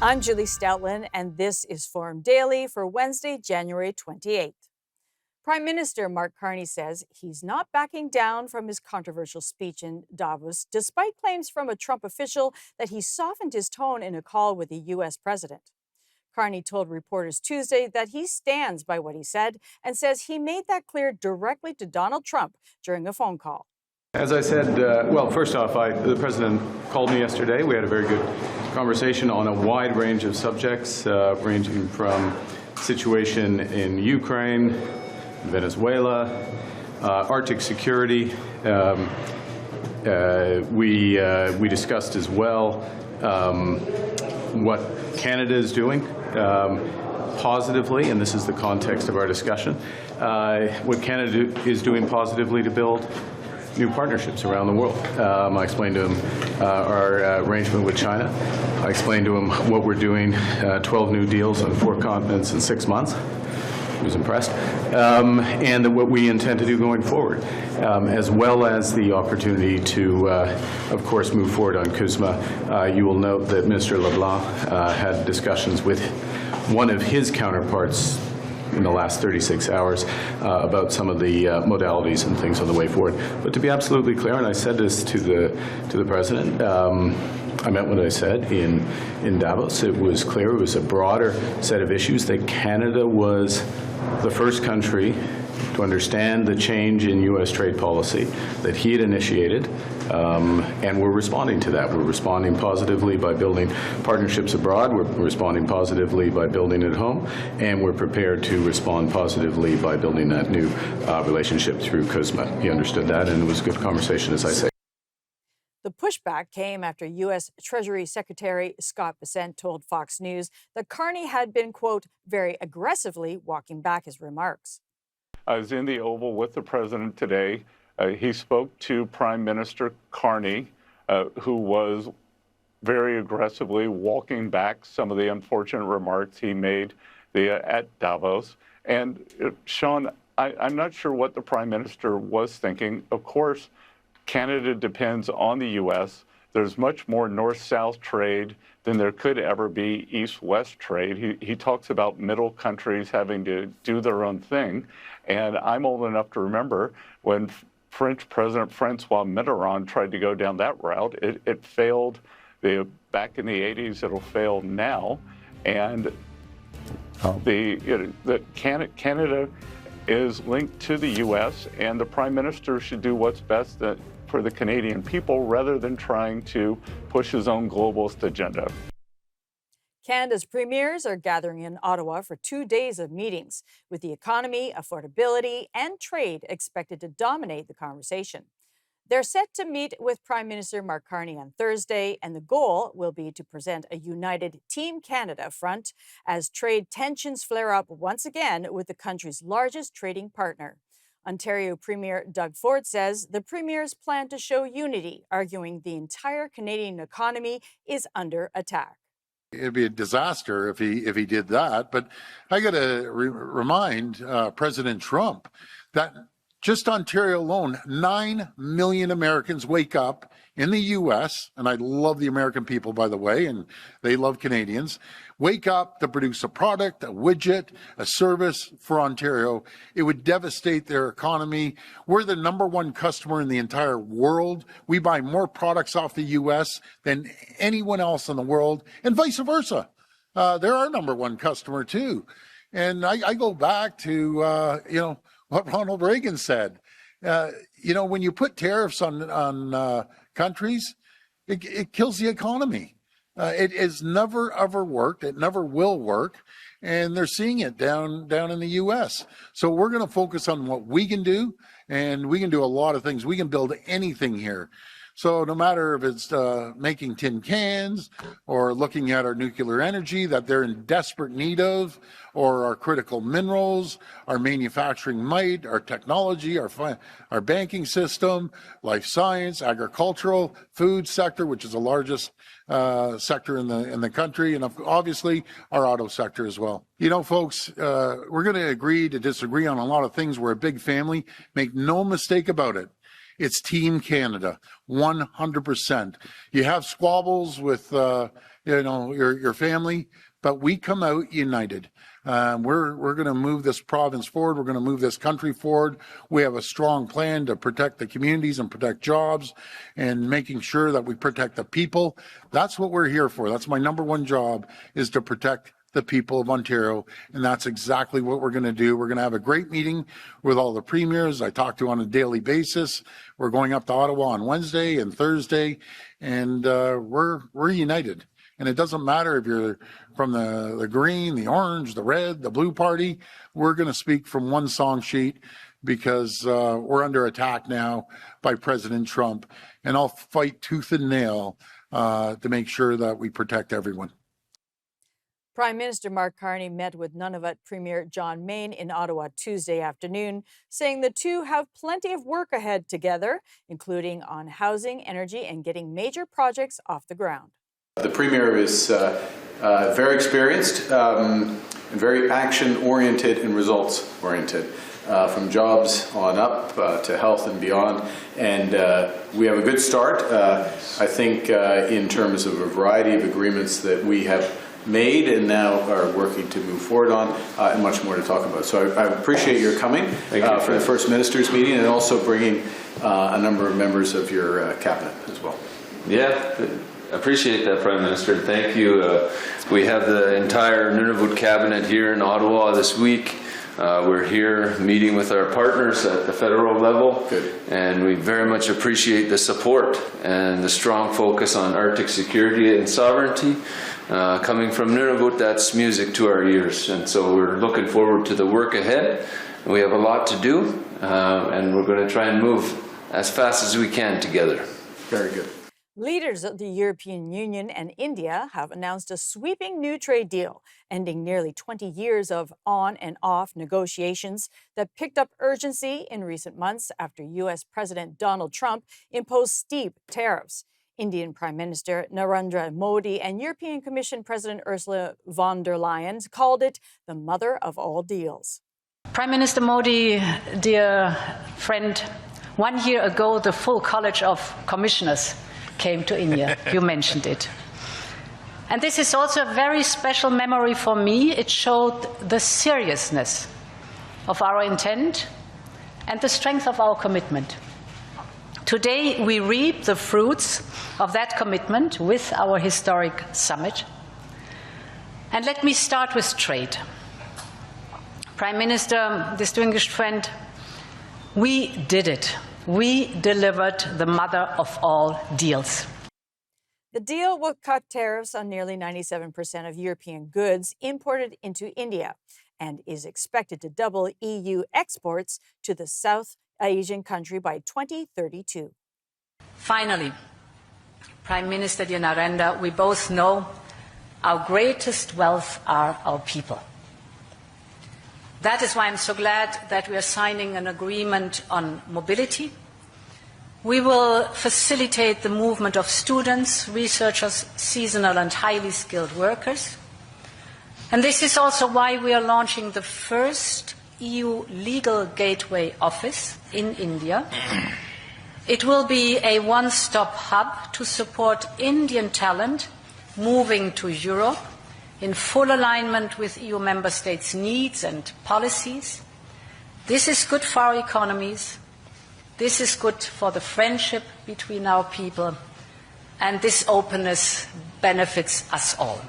I'm Julie Stoutlin, and this is Forum Daily for Wednesday, January 28th. Prime Minister Mark Carney says he's not backing down from his controversial speech in Davos, despite claims from a Trump official that he softened his tone in a call with the U.S. president. Carney told reporters Tuesday that he stands by what he said and says he made that clear directly to Donald Trump during a phone call. As I said, first off, the president called me yesterday. We had a very good conversation on a wide range of subjects, ranging from situation in Ukraine, Venezuela, Arctic security. We discussed as well what Canada is doing positively, and this is the context of our discussion, what Canada is doing positively to build new partnerships around the world. I explained to him our arrangement with China. I explained to him what we're doing, 12 new deals on 4 continents in 6 months. He was impressed. And what we intend to do going forward, as well as the opportunity to, of course, move forward on CUSMA. You will note that Minister LeBlanc had discussions with one of his counterparts in the last 36 hours about some of the modalities and things on the way forward. But to be absolutely clear, and I said this to the president, I meant what I said in Davos. It was clear, it was a broader set of issues, that Canada was the first country to understand the change in U.S. trade policy that he had initiated, and we're responding to that. We're responding positively by building partnerships abroad. We're responding positively by building at home, and we're prepared to respond positively by building that new relationship through CUSMA. He understood that, and it was a good conversation, as I say. The pushback came after U.S. Treasury Secretary Scott Bessent told Fox News that Carney had been, quote, very aggressively walking back his remarks. I was in the Oval with the president today. He spoke to Prime Minister Carney, who was very aggressively walking back some of the unfortunate remarks he made at Davos. And Sean, I'm not sure what the Prime Minister was thinking. Of course, Canada depends on the U.S. There's much more north-south trade than there could ever be east-west trade. He talks about middle countries having to do their own thing. And I'm old enough to remember when French President Francois Mitterrand tried to go down that route. It failed back in the 80s. It'll fail now. And Canada is linked to the U.S., and the Prime Minister should do what's best for the Canadian people rather than trying to push his own globalist agenda. Canada's premiers are gathering in Ottawa for 2 days of meetings, with the economy, affordability, and trade expected to dominate the conversation. They're set to meet with Prime Minister Mark Carney on Thursday, and the goal will be to present a united Team Canada front as trade tensions flare up once again with the country's largest trading partner. Ontario Premier Doug Ford says the premiers plan to show unity, arguing the entire Canadian economy is under attack. It'd be a disaster if he did that. But I got to remind President Trump that just Ontario alone, 9 million Americans wake up in the U.S., and I love the American people, by the way, and they love Canadians, wake up to produce a product, a widget, a service for Ontario. It would devastate their economy. We're the #1 customer in the entire world. We buy more products off the U.S. than anyone else in the world, and vice versa. They're our #1 customer, too. And I go back to, what Ronald Reagan said. When you put tariffs on countries, it kills the economy. It has never, ever worked. It never will work. And they're seeing it down in the U.S. So we're going to focus on what we can do, and we can do a lot of things. We can build anything here. So no matter if it's making tin cans or looking at our nuclear energy that they're in desperate need of, or our critical minerals, our manufacturing might, our technology, our banking system, life science, agricultural, food sector, which is the largest sector in the country, and obviously our auto sector as well. Folks, we're going to agree to disagree on a lot of things. We're a big family. Make no mistake about it. It's Team Canada, 100%. You have squabbles with your family, but we come out united. We're going to move this province forward. We're going to move this country forward. We have a strong plan to protect the communities and protect jobs and making sure that we protect the people. That's what we're here for. That's my number one job, is to protect the people of Ontario, and that's exactly what we're going to do. We're going to have a great meeting with all the premiers I talk to on a daily basis. We're going up to Ottawa on Wednesday and Thursday, and we're united. And it doesn't matter if you're from the green, the orange, the red, the blue party. We're going to speak from one song sheet, because we're under attack now by President Trump. And I'll fight tooth and nail to make sure that we protect everyone. Prime Minister Mark Carney met with Nunavut Premier John Mayne in Ottawa Tuesday afternoon, saying the two have plenty of work ahead together, including on housing, energy, and getting major projects off the ground. The Premier is very experienced and very action-oriented and results-oriented, from jobs on up to health and beyond. And we have a good start, I think, in terms of a variety of agreements that we have made and now are working to move forward on, and much more to talk about. So I appreciate your coming for the First Ministers meeting, and also bringing a number of members of your cabinet as well. Yeah, appreciate that, Prime Minister. Thank you. We have the entire Nunavut cabinet here in Ottawa this week. We're here meeting with our partners at the federal level. Good. And we very much appreciate the support and the strong focus on Arctic security and sovereignty. Coming from Nunavut, that's music to our ears. And so we're looking forward to the work ahead. We have a lot to do, and we're going to try and move as fast as we can together. Very good. Leaders of the European Union and India have announced a sweeping new trade deal, ending nearly 20 years of on and off negotiations that picked up urgency in recent months after U.S. President Donald Trump imposed steep tariffs. Indian Prime Minister Narendra Modi and European Commission President Ursula von der Leyen called it the mother of all deals. Prime Minister Modi, dear friend, 1 year ago the full College of Commissioners came to India. You mentioned it. And this is also a very special memory for me. It showed the seriousness of our intent and the strength of our commitment. Today we reap the fruits of that commitment with our historic summit. And let me start with trade. Prime Minister, distinguished friend, we did it. We delivered the mother of all deals. The deal will cut tariffs on nearly 97% of European goods imported into India and is expected to double EU exports to the South Asian country by 2032. Finally, Prime Minister dear Narendra, we both know our greatest wealth are our people. That is why I'm so glad that we are signing an agreement on mobility. We will facilitate the movement of students, researchers, seasonal and highly skilled workers. And this is also why we are launching the first EU legal gateway office in India. It will be a one-stop hub to support Indian talent moving to Europe in full alignment with EU member states' needs and policies. This is good for our economies. This is good for the friendship between our people. And this openness benefits us all.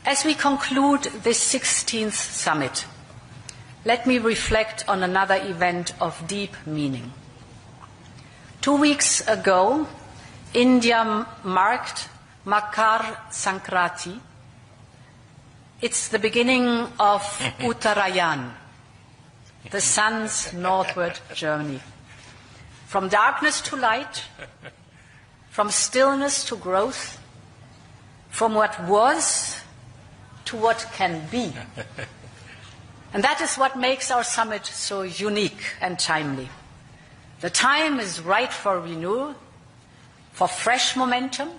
As we conclude this 16th summit, let me reflect on another event of deep meaning. 2 weeks ago, India marked Makar Sankranti. It's the beginning of Uttarayan, the sun's northward journey. From darkness to light, from stillness to growth, from what was to what can be. And that is what makes our summit so unique and timely. The time is right for renewal, for fresh momentum,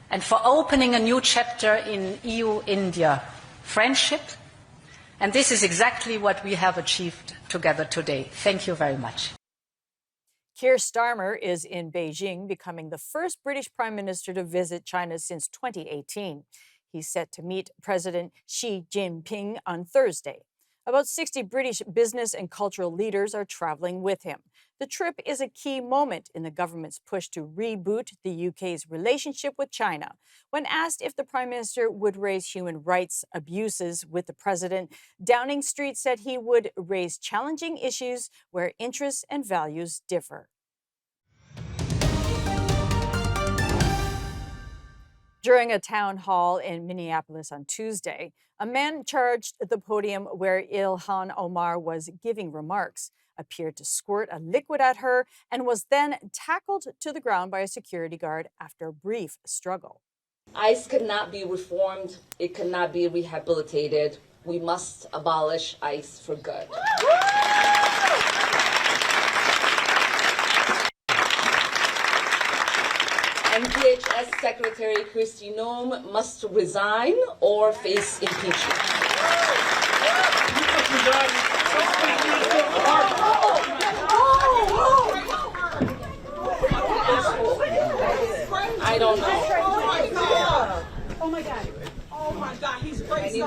and for opening a new chapter in EU-India friendship. And this is exactly what we have achieved together today. Thank you very much. Keir Starmer is in Beijing, becoming the first British Prime Minister to visit China since 2018. He's set to meet President Xi Jinping on Thursday. About 60 British business and cultural leaders are traveling with him. The trip is a key moment in the government's push to reboot the UK's relationship with China. When asked if the Prime Minister would raise human rights abuses with the President, Downing Street said he would raise challenging issues where interests and values differ. During a town hall in Minneapolis on Tuesday, a man charged the podium where Ilhan Omar was giving remarks, appeared to squirt a liquid at her, and was then tackled to the ground by a security guard after a brief struggle. ICE cannot be reformed. It cannot be rehabilitated. We must abolish ICE for good. And DHS Secretary Kristi Noem must resign or face impeachment. I don't know. Oh my God. Oh my God. He's crazy.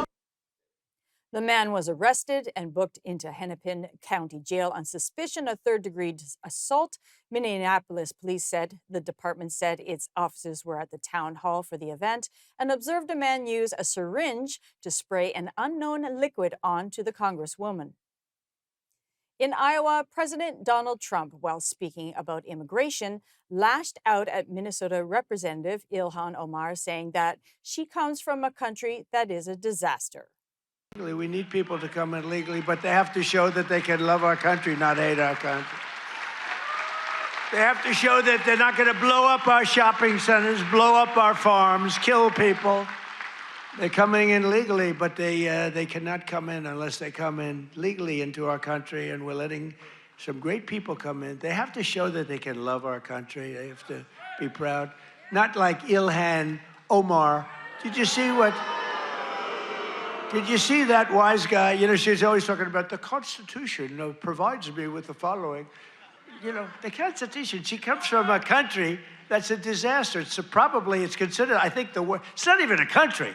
The man was arrested and booked into Hennepin County Jail on suspicion of third-degree assault. Minneapolis police said the department said its officers were at the town hall for the event and observed a man use a syringe to spray an unknown liquid onto the Congresswoman. In Iowa, President Donald Trump, while speaking about immigration, lashed out at Minnesota Representative Ilhan Omar, saying that she comes from a country that is a disaster. We need people to come in legally, but they have to show that they can love our country, not hate our country. They have to show that they're not going to blow up our shopping centers, blow up our farms, kill people. They're coming in legally, but they cannot come in unless they come in legally into our country, and we're letting some great people come in. They have to show that they can love our country. They have to be proud. Not like Ilhan Omar. Did you see that wise guy? You know, she's always talking about the Constitution provides me with the following. You know, the Constitution, she comes from a country that's a disaster. It's considered, I think, the worst. It's not even a country,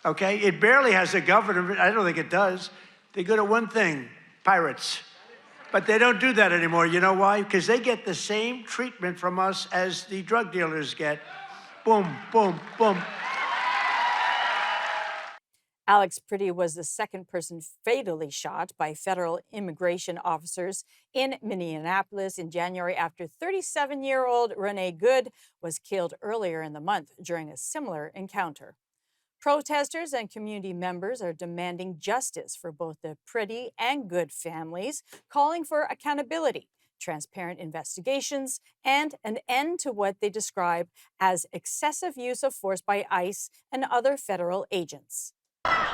okay? It barely has a government. I don't think it does. They're good at one thing, pirates. But they don't do that anymore. You know why? Because they get the same treatment from us as the drug dealers get. Boom, boom, boom. Alex Pretty was the second person fatally shot by federal immigration officers in Minneapolis in January after 37-year-old Renee Good was killed earlier in the month during a similar encounter. Protesters and community members are demanding justice for both the Pretty and Good families, calling for accountability, transparent investigations, and an end to what they describe as excessive use of force by ICE and other federal agents.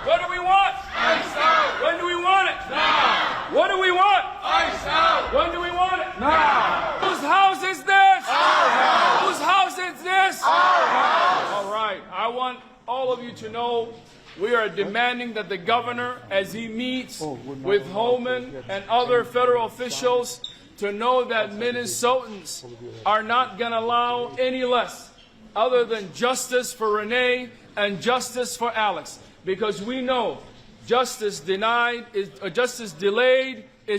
What do we want? ICE out! When do we want it? Now! What do we want? ICE out! When do we want it? Now! Whose house is this? Our house! Whose house is this? Our house! All right, I want all of you to know we are demanding that the governor, as he meets with Holman and other federal officials, to know that Minnesotans are not going to allow any less other than justice for Renee and justice for Alex. Because we know justice delayed is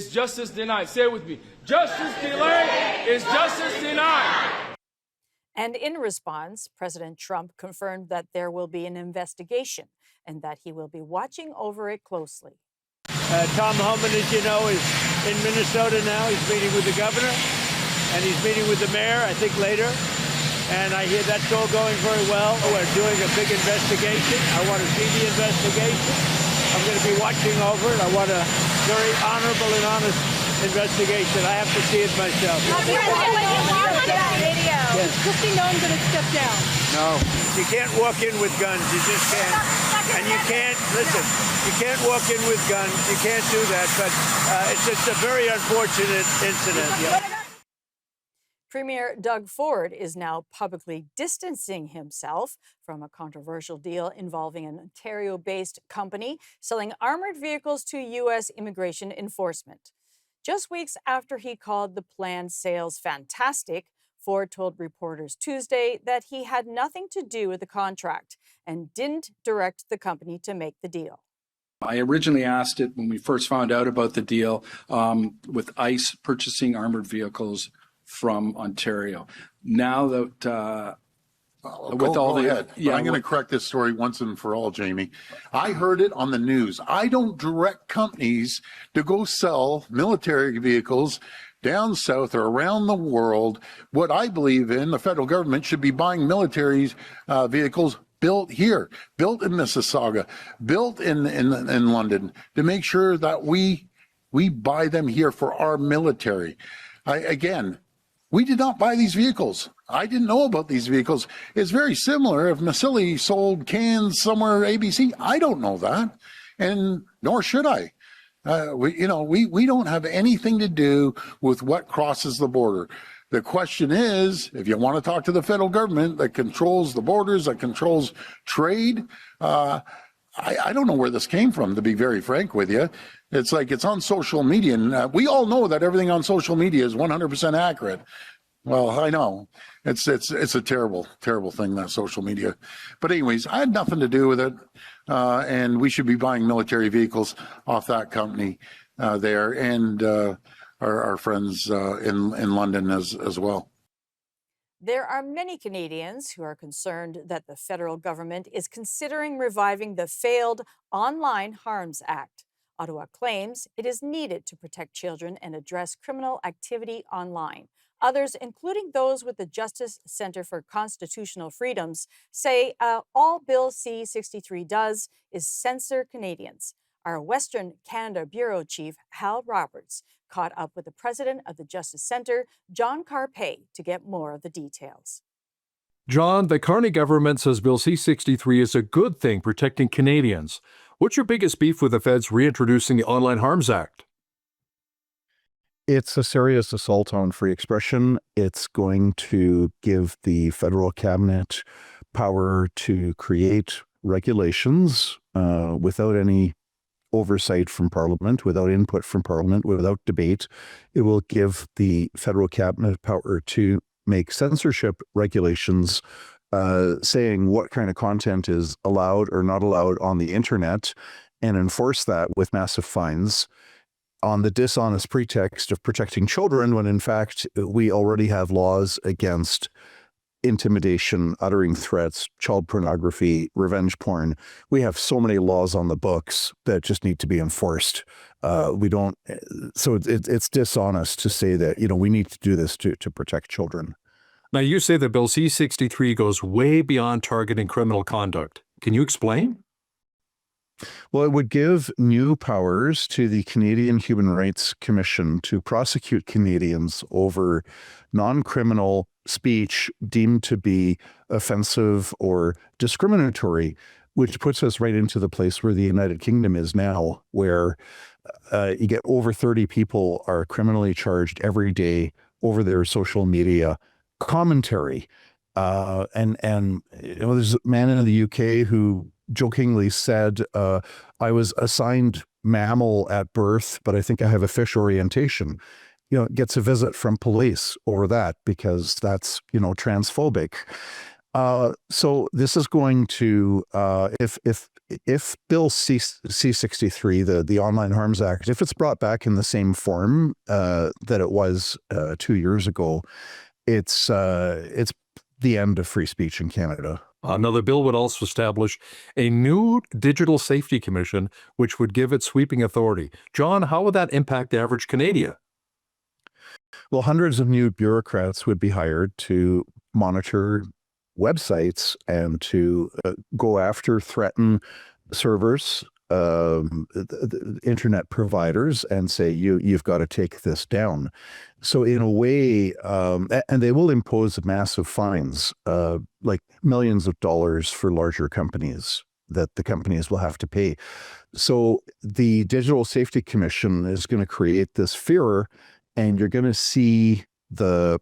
justice denied. Say it with me. Justice delayed is justice denied. And in response, President Trump confirmed that there will be an investigation and that he will be watching over it closely. Tom Homan, as you know, is in Minnesota now. He's meeting with the governor, and he's meeting with the mayor, I think, later. And I hear that's all going very well. We're doing a big investigation. I want to see the investigation. I'm going to be watching over it. I want a very honorable and honest investigation. I have to see it myself. Is Kristi Noem going to step down? No, you can't walk in with guns. You just can't. And you can't, listen, you can't walk in with guns. You can't do that. But it's just a very unfortunate incident. Yeah. Premier Doug Ford is now publicly distancing himself from a controversial deal involving an Ontario-based company selling armored vehicles to U.S. immigration enforcement. Just weeks after he called the planned sales fantastic, Ford told reporters Tuesday that he had nothing to do with the contract and didn't direct the company to make the deal. I originally asked it when we first found out about the deal with ICE purchasing armored vehicles from Ontario. Now that Go ahead. I'm going to correct this story once and for all, Jamie. I heard it on the news. I don't direct companies to go sell military vehicles down south or around the world. What I believe in, the federal government should be buying military vehicles built here, built in Mississauga, built in London, to make sure that we buy them here for our military. We did not buy these vehicles. I didn't know about these vehicles. It's very similar if Masili sold cans somewhere ABC. I don't know that, and nor should I. We don't have anything to do with what crosses the border. The question is, if you want to talk to the federal government that controls the borders, that controls trade, I don't know where this came from, to be very frank with you. It's like it's on social media, and we all know that everything on social media is 100% accurate. Well, I know it's a terrible, terrible thing, that social media. But anyways, I had nothing to do with it, and we should be buying military vehicles off that company there, and our friends in London as well. There are many Canadians who are concerned that the federal government is considering reviving the failed Online Harms Act. Ottawa claims it is needed to protect children and address criminal activity online. Others, including those with the Justice Centre for Constitutional Freedoms, say all Bill C-63 does is censor Canadians. Our Western Canada Bureau Chief, Hal Roberts, caught up with the president of the Justice Centre, John Carpay, to get more of the details. John, the Carney government says Bill C-63 is a good thing protecting Canadians. What's your biggest beef with the feds reintroducing the Online Harms Act? It's a serious assault on free expression. It's going to give the federal cabinet power to create regulations without any oversight from Parliament, without input from Parliament, without debate. It will give the federal cabinet power to make censorship regulations saying what kind of content is allowed or not allowed on the internet, and enforce that with massive fines on the dishonest pretext of protecting children, when in fact we already have laws against intimidation, uttering threats, child pornography, revenge porn. We have so many laws on the books that just need to be enforced. So it's dishonest to say that, we need to do this to protect children. Now, you say that Bill C-63 goes way beyond targeting criminal conduct. Can you explain? Well, it would give new powers to the Canadian Human Rights Commission to prosecute Canadians over non-criminal speech deemed to be offensive or discriminatory, which puts us right into the place where the United Kingdom is now, where you get over 30 people are criminally charged every day over their social media commentary. And there's a man in the UK who jokingly said, I was assigned mammal at birth, but I think I have a fish orientation. Gets a visit from police over that because that's, transphobic. So this is going to, if Bill C-63, the Online Harms Act, if it's brought back in the same form that it was 2 years ago, it's the end of free speech in Canada. Now, the bill would also establish a new Digital Safety Commission, which would give it sweeping authority. John, how would that impact the average Canadian? Well, hundreds of new bureaucrats would be hired to monitor websites and to go after, threaten servers, the internet providers, and say, you've got to take this down. So in a way, and they will impose massive fines, like millions of dollars for larger companies that the companies will have to pay. So the Digital Safety Commission is going to create this fear, and you're going to see the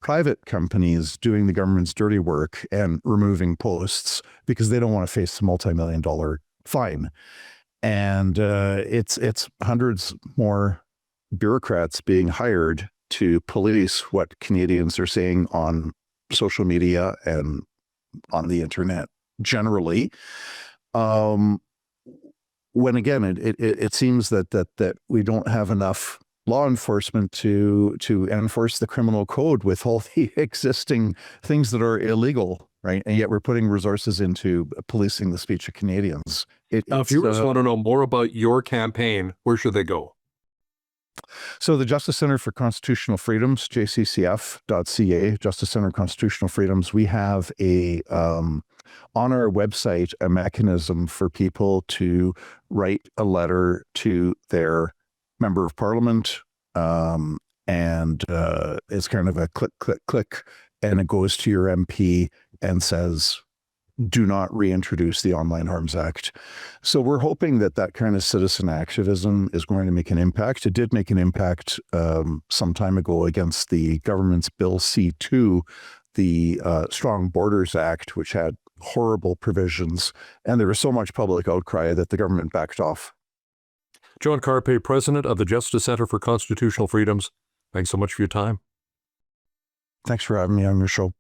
private companies doing the government's dirty work and removing posts because they don't want to face a multi-million-dollar fine. And it's hundreds more bureaucrats being hired to police what Canadians are saying on social media and on the internet generally. When again, it seems that we don't have enough law enforcement to enforce the criminal code with all the existing things that are illegal, right? And yet we're putting resources into policing the speech of Canadians. Now, if viewers want to know more about your campaign, where should they go? So the Justice Center for Constitutional Freedoms, jccf.ca, Justice Center Constitutional Freedoms, we have on our website a mechanism for people to write a letter to their member of parliament, and it's kind of a click, click, click, and it goes to your MP and says, do not reintroduce the Online Harms Act. So we're hoping that kind of citizen activism is going to make an impact. It did make an impact some time ago against the government's Bill C-2, the Strong Borders Act, which had horrible provisions. And there was so much public outcry that the government backed off. John Carpe, president of the Justice Center for Constitutional Freedoms, thanks so much for your time. Thanks for having me on your show.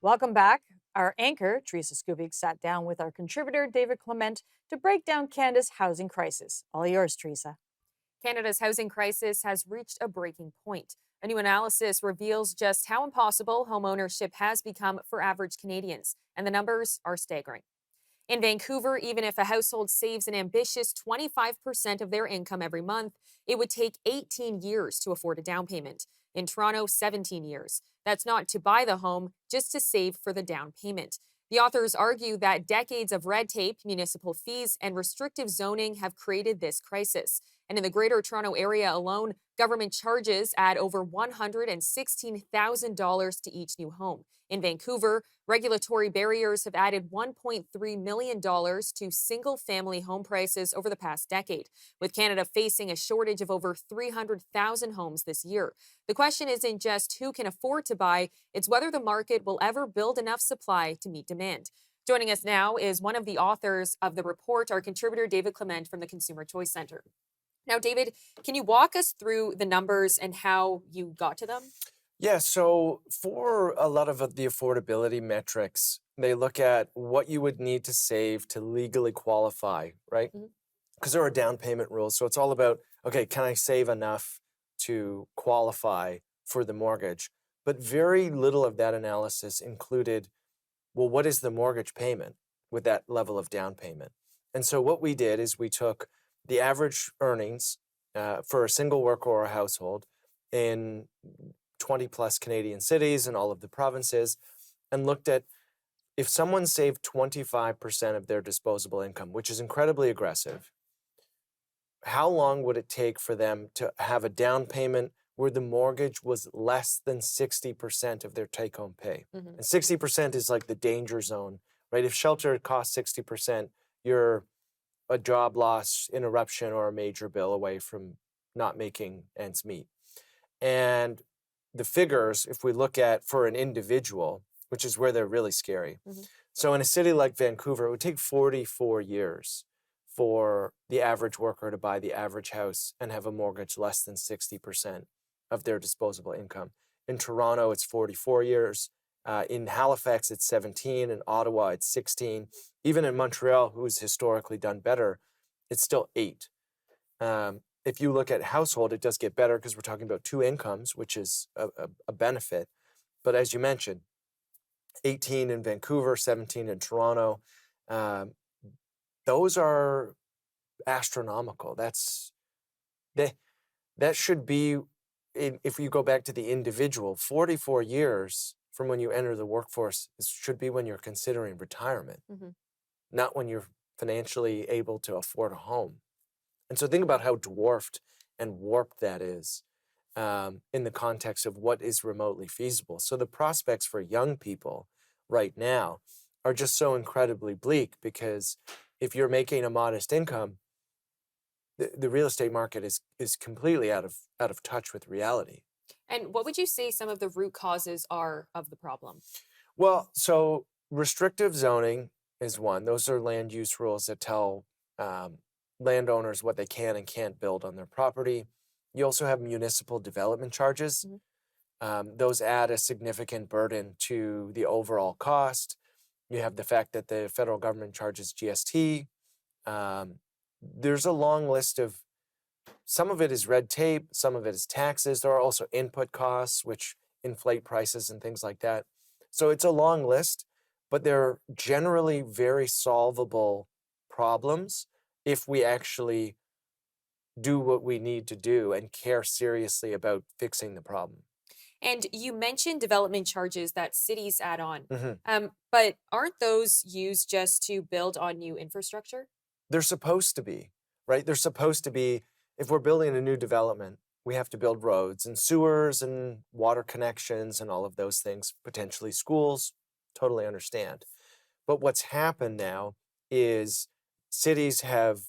Welcome back. Our anchor, Teresa Skubik, sat down with our contributor, David Clement, to break down Canada's housing crisis. All yours, Teresa. Canada's housing crisis has reached a breaking point. A new analysis reveals just how impossible homeownership has become for average Canadians, and the numbers are staggering. In Vancouver, even if a household saves an ambitious 25% of their income every month, it would take 18 years to afford a down payment. In Toronto, 17 years. That's not to buy the home, just to save for the down payment. The authors argue that decades of red tape, municipal fees, and restrictive zoning have created this crisis. And in the Greater Toronto Area alone, government charges add over $116,000 to each new home. In Vancouver, regulatory barriers have added $1.3 million to single-family home prices over the past decade, with Canada facing a shortage of over 300,000 homes this year. The question isn't just who can afford to buy, it's whether the market will ever build enough supply to meet demand. Joining us now is one of the authors of the report, our contributor, David Clement from the Consumer Choice Centre. Now, David, can you walk us through the numbers and how you got to them? Yeah, so for a lot of the affordability metrics, they look at what you would need to save to legally qualify, right? Because there are down payment rules. So it's all about, okay, can I save enough to qualify for the mortgage? But very little of that analysis included, well, what is the mortgage payment with that level of down payment? And so what we did is we took the average earnings for a single worker or a household in 20 plus Canadian cities and all of the provinces, and looked at if someone saved 25% of their disposable income, which is incredibly aggressive, how long would it take for them to have a down payment where the mortgage was less than 60% of their take-home pay? And 60% is like the danger zone, right? If shelter costs 60%, you're a job loss, interruption, or a major bill away from not making ends meet. And the figures, if we look at for an individual, which is where they're really scary. So in a city like Vancouver, it would take 44 years for the average worker to buy the average house and have a mortgage less than 60% of their disposable income. In Toronto, it's 44 years. In Halifax, it's 17. In Ottawa, it's 16. Even in Montreal, who's historically done better, it's still 8. If you look at household, it does get better because we're talking about 2 incomes, which is a benefit. But as you mentioned, 18 in Vancouver, 17 in Toronto, those are astronomical. That should be, if you go back to the individual, 44 years from when you enter the workforce should be when you're considering retirement, not when you're financially able to afford a home. And so think about how dwarfed and warped that is in the context of what is remotely feasible. So the prospects for young people right now are just so incredibly bleak, because if you're making a modest income, the real estate market is completely out of touch with reality. And what would you say some of the root causes are of the problem? Well, so restrictive zoning is one. Those are land use rules that tell landowners what they can and can't build on their property. You also have municipal development charges. Those add a significant burden to the overall cost. You have the fact that the federal government charges GST. There's a long list of, some of it is red tape, some of it is taxes. There are also input costs, which inflate prices and things like that. So it's a long list, but they're generally very solvable problems if we actually do what we need to do and care seriously about fixing the problem. And you mentioned development charges that cities add on, Mm-hmm. but aren't those used just to build on new infrastructure? They're supposed to be, right? They're supposed to be, if we're building a new development, we have to build roads and sewers and water connections and all of those things, potentially schools, totally understand. But what's happened now is cities have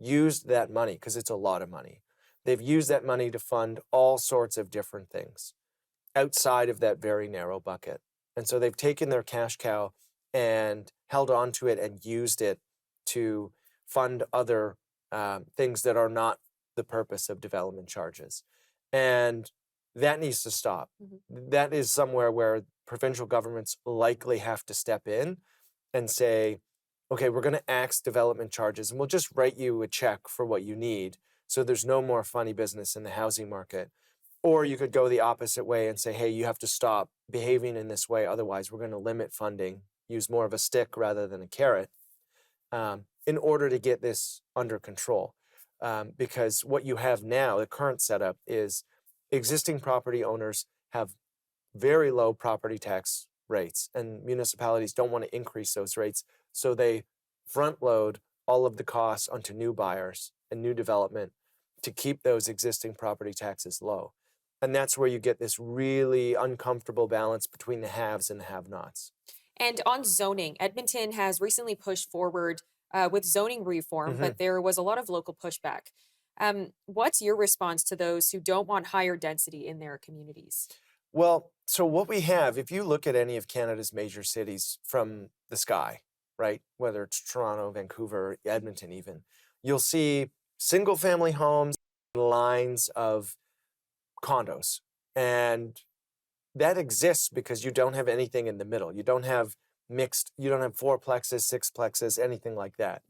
used that money, because it's a lot of money. They've used that money to fund all sorts of different things outside of that very narrow bucket. And so they've taken their cash cow and held on to it and used it to fund other things that are not the purpose of development charges. And that needs to stop. That is somewhere where provincial governments likely have to step in and say, okay, we're going to axe development charges and we'll just write you a check for what you need. So there's no more funny business in the housing market. Or you could go the opposite way and say, hey, you have to stop behaving in this way. Otherwise, we're going to limit funding, use more of a stick rather than a carrot, in order to get this under control. Because what you have now, the current setup, is existing property owners have very low property tax rates, and municipalities don't want to increase those rates. So they front load all of the costs onto new buyers and new development to keep those existing property taxes low. And that's where you get this really uncomfortable balance between the haves and the have-nots. And on zoning, Edmonton has recently pushed forward with zoning reform, but there was a lot of local pushback. What's your response to those who don't want higher density in their communities? Well, so what we have, if you look at any of Canada's major cities from the sky, right, whether it's Toronto, Vancouver, Edmonton even, you'll see single-family homes, lines of condos. And that exists because you don't have anything in the middle. You don't have mixed, you don't have fourplexes, sixplexes, anything like that.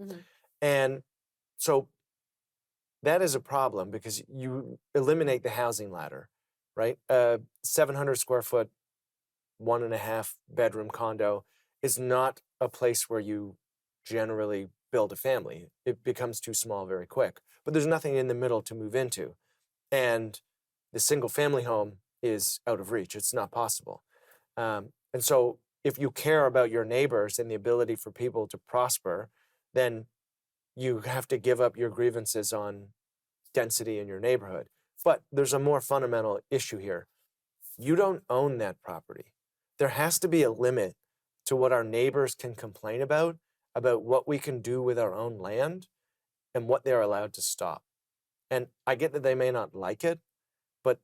And so that is a problem because you eliminate the housing ladder, right? 700 square foot, 1.5 bedroom condo is not a place where you generally build a family. It becomes too small very quick. But there's nothing in the middle to move into. And the single family home is out of reach. It's not possible. And so if you care about your neighbors and the ability for people to prosper, then you have to give up your grievances on density in your neighborhood. But there's a more fundamental issue here. You don't own that property. There has to be a limit to what our neighbors can complain about what we can do with our own land and what they're allowed to stop. And I get that they may not like it, but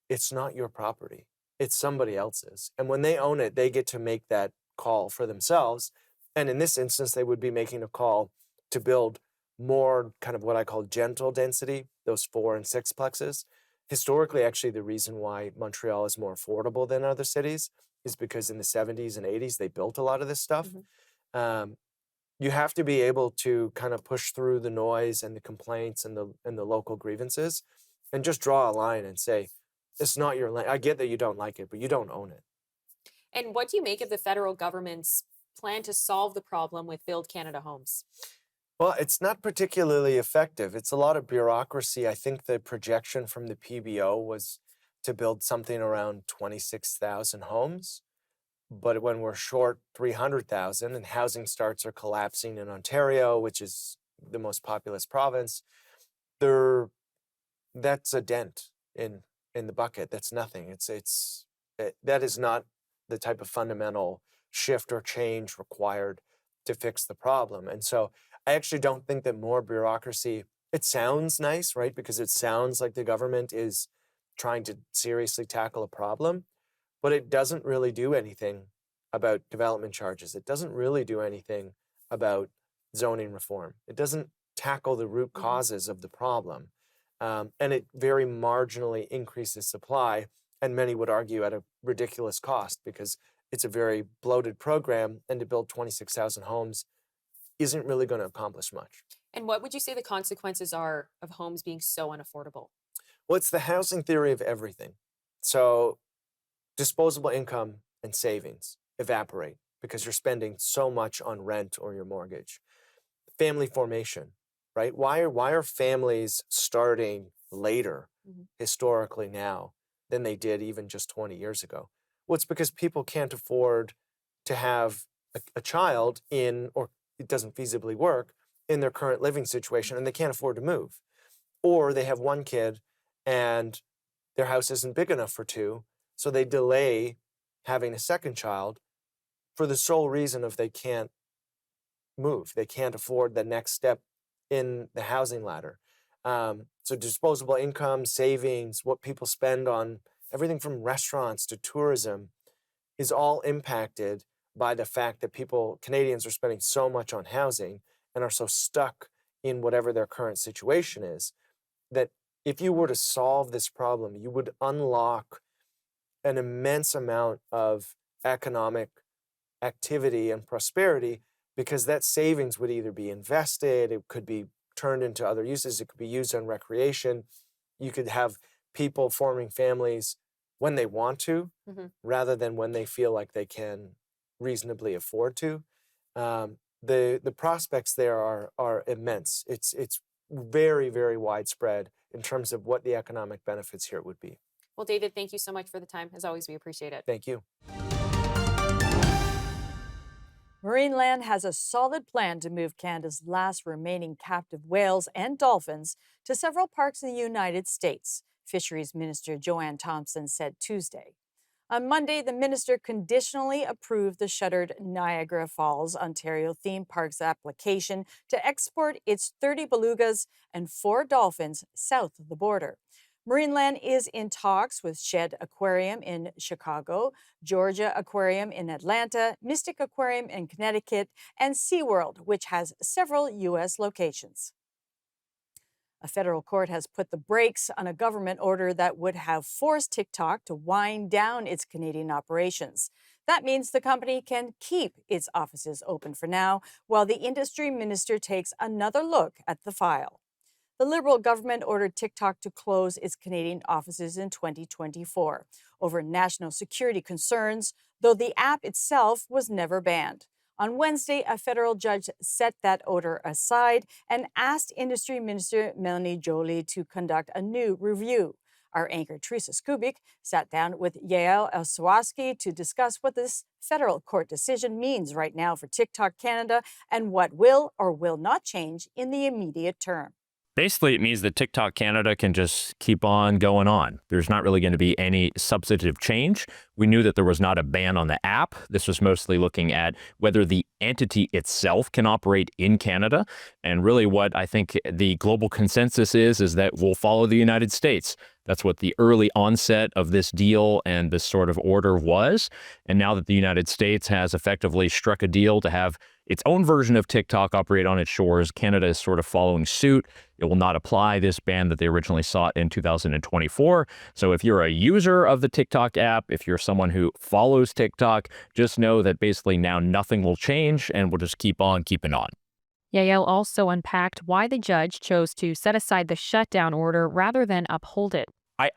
it's not your property. It's somebody else's. And when they own it, they get to make that call for themselves. And in this instance, they would be making a call to build more kind of what I call gentle density, those 4 and 6 plexes. Historically, actually, the reason why Montreal is more affordable than other cities is because in the 70s and 80s, they built a lot of this stuff. You have to be able to kind of push through the noise and the complaints and the local grievances and just draw a line and say, it's not your land. I get that you don't like it, but you don't own it. And what do you make of the federal government's plan to solve the problem with Build Canada Homes? Well, it's not particularly effective. It's a lot of bureaucracy. I think the projection from the PBO was to build something around 26,000 homes. But when we're short 300,000 and housing starts are collapsing in Ontario, which is the most populous province, that's a dent in the bucket. That's nothing. That is not the type of fundamental shift or change required to fix the problem. And so I actually don't think that more bureaucracy, it sounds nice, right? Because it sounds like the government is trying to seriously tackle a problem, but it doesn't really do anything about development charges. It doesn't really do anything about zoning reform. It doesn't tackle the root causes of the problem. And it very marginally increases supply, and many would argue at a ridiculous cost because it's a very bloated program, and to build 26,000 homes isn't really going to accomplish much. And what would you say the consequences are of homes being so unaffordable? Well, it's the housing theory of everything. So disposable income and savings evaporate because you're spending so much on rent or your mortgage. Family formation, right? Why are families starting later historically now than they did even just 20 years ago? Well, it's because people can't afford to have a child or it doesn't feasibly work in their current living situation, and they can't afford to move. Or they have one kid and their house isn't big enough for two, so they delay having a second child for the sole reason of they can't move. They can't afford the next step in the housing ladder. So disposable income, savings, what people spend on everything from restaurants to tourism is all impacted by the fact that Canadians are spending so much on housing and are so stuck in whatever their current situation is, that if you were to solve this problem, you would unlock an immense amount of economic activity and prosperity, because that savings would either be invested, it could be turned into other uses, it could be used on recreation. You could have people forming families when they want to, rather than when they feel like they can reasonably afford to. The prospects there are immense. It's very, very widespread in terms of what the economic benefits here would be. Well, David, thank you so much for the time. As always, we appreciate it. Thank you. Marineland has a solid plan to move Canada's last remaining captive whales and dolphins to several parks in the United States, Fisheries Minister Joanne Thompson said Tuesday. On Monday, the minister conditionally approved the shuttered Niagara Falls, Ontario theme park's application to export its 30 belugas and 4 dolphins south of the border. Marineland is in talks with Shed Aquarium in Chicago, Georgia Aquarium in Atlanta, Mystic Aquarium in Connecticut, and SeaWorld, which has several U.S. locations. A federal court has put the brakes on a government order that would have forced TikTok to wind down its Canadian operations. That means the company can keep its offices open for now, while the industry minister takes another look at the file. The Liberal government ordered TikTok to close its Canadian offices in 2024 over national security concerns, though the app itself was never banned. On Wednesday, a federal judge set that order aside and asked Industry Minister Melanie Joly to conduct a new review. Our anchor Teresa Skubik sat down with Yael Elsawski to discuss what this federal court decision means right now for TikTok Canada and what will or will not change in the immediate term. Basically, it means that TikTok Canada can just keep on going on. There's not really going to be any substantive change. We knew that there was not a ban on the app. This was mostly looking at whether the entity itself can operate in Canada. And really what I think the global consensus is that we'll follow the United States. That's what the early onset of this deal and this sort of order was. And now that the United States has effectively struck a deal to have its own version of TikTok operate on its shores, Canada is sort of following suit. It will not apply this ban that they originally sought in 2024. So if you're a user of the TikTok app, if you're someone who follows TikTok, just know that basically now nothing will change and we'll just keep on keeping on. Yael also unpacked why the judge chose to set aside the shutdown order rather than uphold it.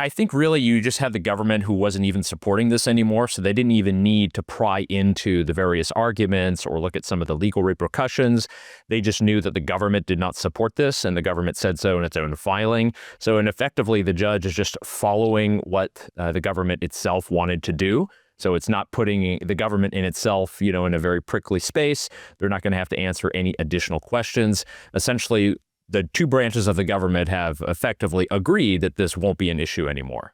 I think really you just had the government who wasn't even supporting this anymore, so they didn't even need to pry into the various arguments or look at some of the legal repercussions. They just knew that the government did not support this, and the government said so in its own filing. So, and effectively, the judge is just following what the government itself wanted to do. So it's not putting the government in itself, in a very prickly space. They're not going to have to answer any additional questions. Essentially, the two branches of the government have effectively agreed that this won't be an issue anymore.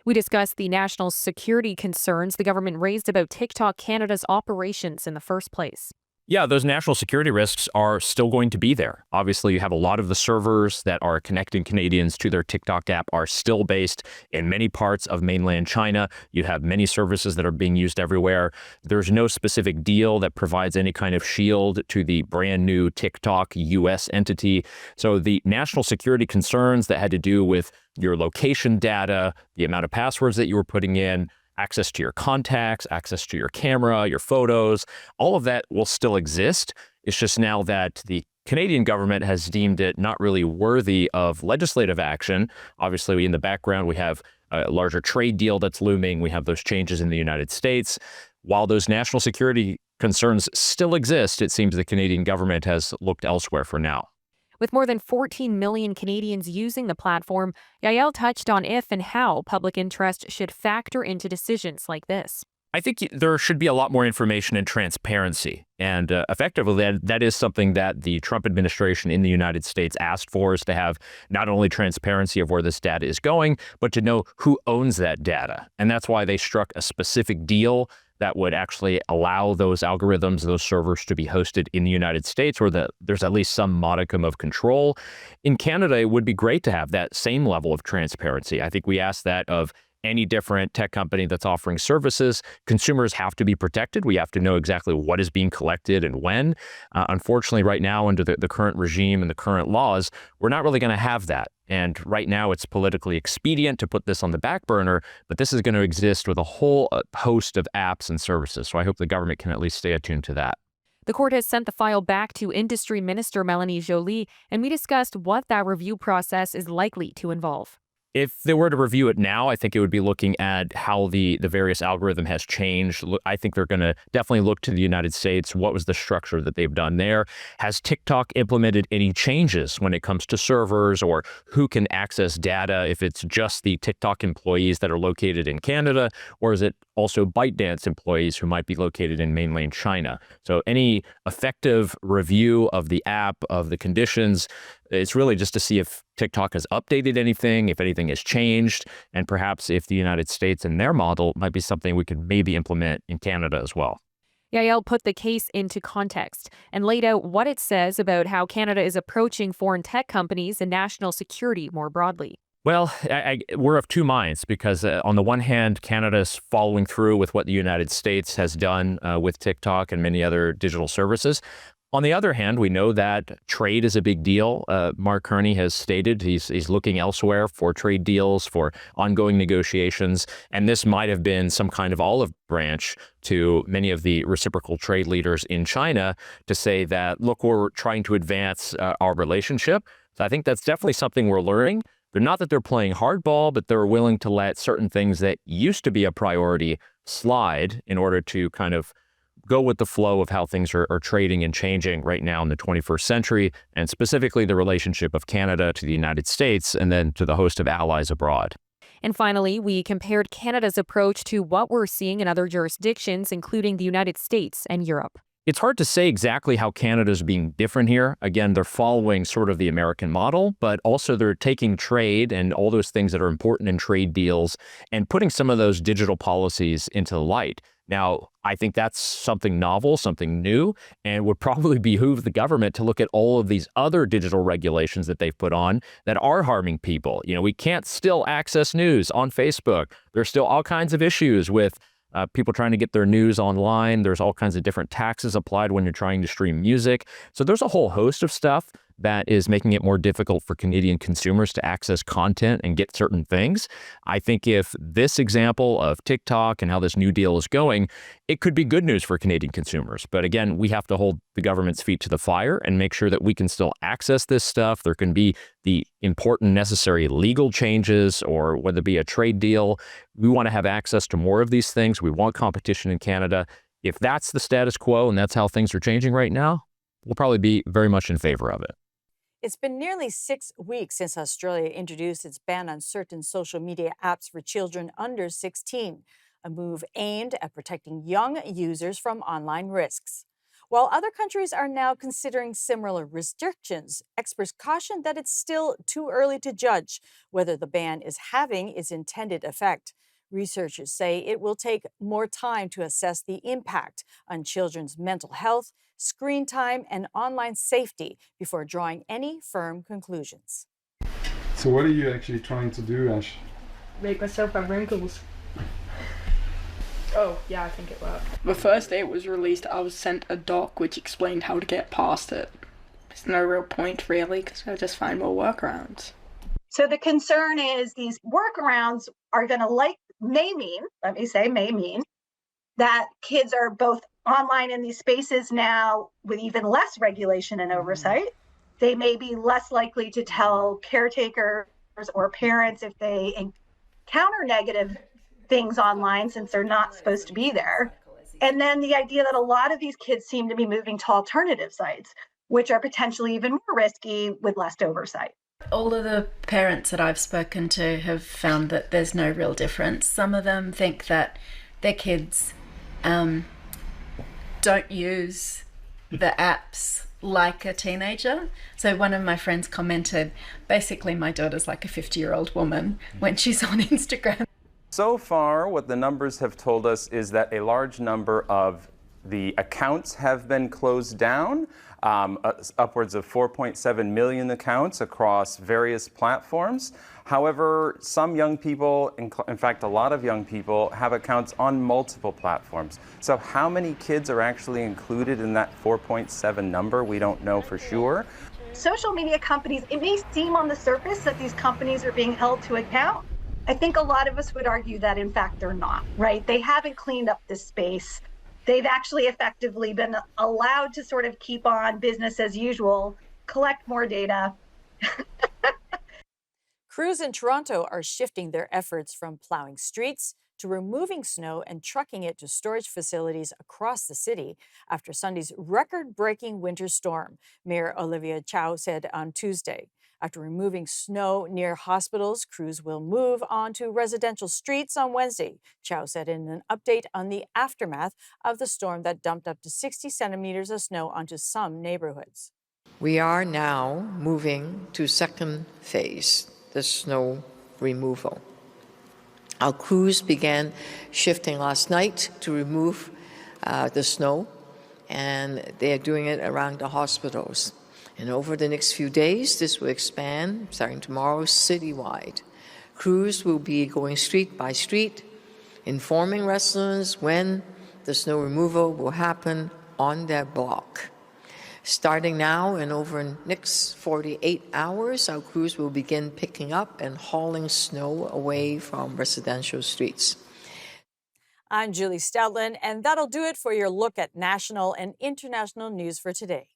We discussed the national security concerns the government raised about TikTok Canada's operations in the first place. Yeah, those national security risks are still going to be there. Obviously, you have a lot of the servers that are connecting Canadians to their TikTok app are still based in many parts of mainland China. You have many services that are being used everywhere. There's no specific deal that provides any kind of shield to the brand new TikTok US entity. So the national security concerns that had to do with your location data, the amount of passwords that you were putting in, access to your contacts, access to your camera, your photos, all of that will still exist. It's just now that the Canadian government has deemed it not really worthy of legislative action. Obviously, in the background, we have a larger trade deal that's looming. We have those changes in the United States. While those national security concerns still exist, it seems the Canadian government has looked elsewhere for now. With more than 14 million Canadians using the platform, Yael touched on if and how public interest should factor into decisions like this. I think there should be a lot more information and transparency. And effectively, that is something that the Trump administration in the United States asked for, is to have not only transparency of where this data is going, but to know who owns that data. And that's why they struck a specific deal that would actually allow those algorithms, those servers to be hosted in the United States, where there's at least some modicum of control. In Canada, it would be great to have that same level of transparency. I think we ask that of any different tech company that's offering services. Consumers have to be protected. We have to know exactly what is being collected and when. Unfortunately, right now, under the current regime and the current laws, we're not really going to have that. And right now, it's politically expedient to put this on the back burner, but this is going to exist with a whole host of apps and services. So I hope the government can at least stay attuned to that. The court has sent the file back to Industry Minister Melanie Joly, and we discussed what that review process is likely to involve. If they were to review it now, I think it would be looking at how the various algorithm has changed. I think they're going to definitely look to the United States. What was the structure that they've done there? Has TikTok implemented any changes when it comes to servers or who can access data? If it's just the TikTok employees that are located in Canada, or is it also ByteDance employees who might be located in mainland China? So any effective review of the app, of the conditions, it's really just to see if TikTok has updated anything, if anything has changed, and perhaps if the United States and their model might be something we could maybe implement in Canada as well. Yael put the case into context and laid out what it says about how Canada is approaching foreign tech companies and national security more broadly. Well, we're of two minds because on the one hand, Canada's following through with what the United States has done with TikTok and many other digital services. On the other hand, we know that trade is a big deal. Mark Carney has stated he's looking elsewhere for trade deals, for ongoing negotiations, and this might have been some kind of olive branch to many of the reciprocal trade leaders in China to say that, look, we're trying to advance our relationship. So I think that's definitely something we're learning. They're not that they're playing hardball, but they're willing to let certain things that used to be a priority slide in order to kind of go with the flow of how things are trading and changing right now in the 21st century, and specifically the relationship of Canada to the United States and then to the host of allies abroad. And finally, we compared Canada's approach to what we're seeing in other jurisdictions, including the United States and Europe. It's hard to say exactly how Canada's being different here. Again, they're following sort of the American model, but also they're taking trade and all those things that are important in trade deals and putting some of those digital policies into the light. Now, I think that's something novel, something new, and would probably behoove the government to look at all of these other digital regulations that they've put on that are harming people. You know, we can't still access news on Facebook. There's still all kinds of issues with people trying to get their news online. There's all kinds of different taxes applied when you're trying to stream music. So there's a whole host of stuff that is making it more difficult for Canadian consumers to access content and get certain things. I think if this example of TikTok and how this new deal is going, it could be good news for Canadian consumers. But again, we have to hold the government's feet to the fire and make sure that we can still access this stuff. There can be the important necessary legal changes or whether it be a trade deal. We want to have access to more of these things. We want competition in Canada. If that's the status quo and that's how things are changing right now, we'll probably be very much in favor of it. It's been nearly 6 weeks since Australia introduced its ban on certain social media apps for children under 16, a move aimed at protecting young users from online risks. While other countries are now considering similar restrictions, experts caution that it's still too early to judge whether the ban is having its intended effect. Researchers say it will take more time to assess the impact on children's mental health, screen time, and online safety before drawing any firm conclusions. So what are you actually trying to do, Ash? Make myself have wrinkles. Oh, yeah, I think it worked. The first day it was released, I was sent a doc which explained how to get past it. There's no real point, really, because I'll just find more workarounds. So the concern is these workarounds are going to may mean that kids are both online in these spaces now with even less regulation and oversight. They may be less likely to tell caretakers or parents if they encounter negative things online since they're not supposed to be there. And then the idea that a lot of these kids seem to be moving to alternative sites, which are potentially even more risky with less oversight. All of the parents that I've spoken to have found that there's no real difference. Some of them think that their kids don't use the apps like a teenager. So one of my friends commented, basically my daughter's like a 50-year-old woman when she's on Instagram. So far, what the numbers have told us is that a large number of the accounts have been closed down, upwards of 4.7 million accounts across various platforms. However, some young people, in fact, a lot of young people, have accounts on multiple platforms. So how many kids are actually included in that 4.7 number? We don't know for sure. Social media companies, it may seem on the surface that these companies are being held to account. I think a lot of us would argue that, in fact, they're not, right? They haven't cleaned up this space. They've actually effectively been allowed to sort of keep on business as usual, collect more data. Crews in Toronto are shifting their efforts from plowing streets to removing snow and trucking it to storage facilities across the city after Sunday's record-breaking winter storm, Mayor Olivia Chow said on Tuesday. After removing snow near hospitals, crews will move onto residential streets on Wednesday, Chow said in an update on the aftermath of the storm that dumped up to 60 centimeters of snow onto some neighborhoods. We are now moving to second phase, the snow removal. Our crews began shifting last night to remove the snow, and they are doing it around the hospitals. And over the next few days, this will expand, starting tomorrow, citywide. Crews will be going street by street, informing residents when the snow removal will happen on their block. Starting now and over the next 48 hours, our crews will begin picking up and hauling snow away from residential streets. I'm Julie Stoutland, and that'll do it for your look at national and international news for today.